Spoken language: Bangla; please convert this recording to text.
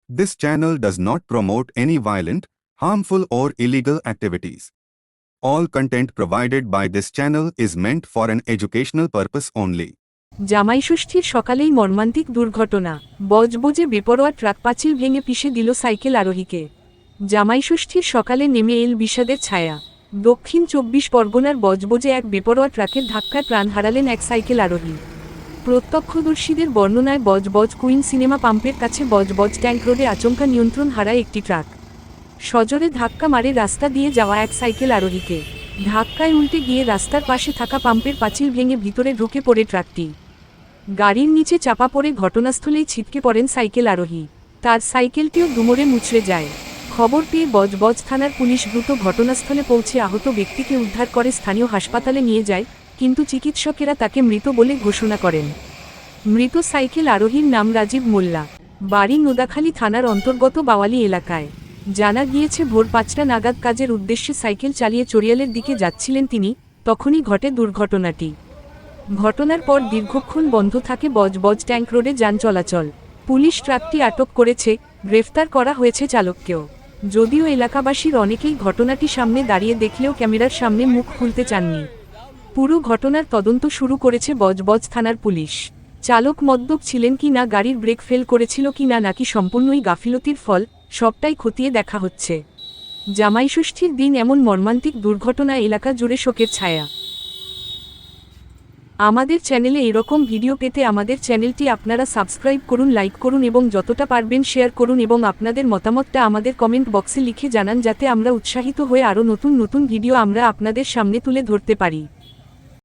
This channel does not promote any violent, harmful or illegal activities. All content provided by this channel is meant for an educational purpose only. জামাইষষ্ঠীর সকালেই মর্মান্তিক দুর্ঘটনা, বজবজে বেপরোয়া ট্রাক পাঁচিল ভেঙে পিষে দিল সাইকেল আরোহীকে। জামাইষষ্ঠীর সকালে নেমে এল বিষাদের ছায়া। দক্ষিণ 24 পরগনার বজবজে এক বেপরোয়া ট্রাকের ধাক্কায় প্রাণ হারালেন এক সাইকেল আরোহী। প্রত্যক্ষদর্শীদের বর্ণনায় বজবজ কুইন সিনেমা পাম্পের কাছে বজবজ ট্যাঙ্ক রোডে আচমকা নিয়ন্ত্রণ হারায় একটি ট্রাক। সজোরে ধাক্কা মারে রাস্তা দিয়ে যাওয়া এক সাইকেল আরোহীকে। ধাক্কায় উল্টে গিয়ে রাস্তার পাশে থাকা পাম্পের পাঁচিল ভেঙে ভিতরে ঢুকে পড়ে ট্রাকটি। গাড়ির নিচে চাপা পড়ে ঘটনাস্থলেই ছিটকে পড়েন সাইকেল আরোহী। তার সাইকেলটিও দুমড়ে মুচড়ে যায়। খবর পেয়ে বজবজ থানার পুলিশ দ্রুত ঘটনাস্থলে পৌঁছে আহত ব্যক্তিকে উদ্ধার করে স্থানীয় হাসপাতালে নিয়ে যায়, কিন্তু চিকিৎসকেরা তাকে মৃত বলে ঘোষণা করেন। মৃত সাইকেল আরোহীর নাম রাজীব মোল্লা, বাড়ি নোদাখালী থানার অন্তর্গত বাওয়ালি এলাকায়। জানা গিয়েছে ভোর 5টা নাগাদ কাজের উদ্দেশ্যে সাইকেল চালিয়ে চড়িয়ালের দিকে যাচ্ছিলেন তিনি, তখনই ঘটে দুর্ঘটনাটি। ঘটনার পর দীর্ঘক্ষণ বন্ধ থাকে বজবজ ট্যাঙ্ক রোডে যান চলাচল। পুলিশ ট্রাকটি আটক করেছে, গ্রেফতার করা হয়েছে চালককেও। যদিও এলাকাবাসীর অনেকেই ঘটনাটি সামনে দাঁড়িয়ে দেখলেও ক্যামেরার সামনে মুখ খুলতে চাননি। পুরো ঘটনার তদন্ত শুরু করেছে বজবজ থানার পুলিশ। চালক মদ্যপ ছিলেন কি না, গাড়ির ব্রেক ফেল করেছিল কি না, নাকি সম্পূর্ণই গাফিলতির ফল, সবটাই খতিয়ে দেখা হচ্ছে। জামাইষষ্ঠীর দিন এমন মর্মান্তিক দুর্ঘটনা এলাকা জুড়ে শোকের ছায়া। আমাদের চ্যানেলে এরকম ভিডিও পেতে আমাদের চ্যানেলটি আপনারা সাবস্ক্রাইব করুন, লাইক করুন এবং যতটা পারবেন শেয়ার করুন এবং আপনাদের মতামতটা আমাদের কমেন্ট বক্সে লিখে জানান, যাতে আমরা উৎসাহিত হয়ে আরও নতুন নতুন ভিডিও আমরা আপনাদের সামনে তুলে ধরতে পারি।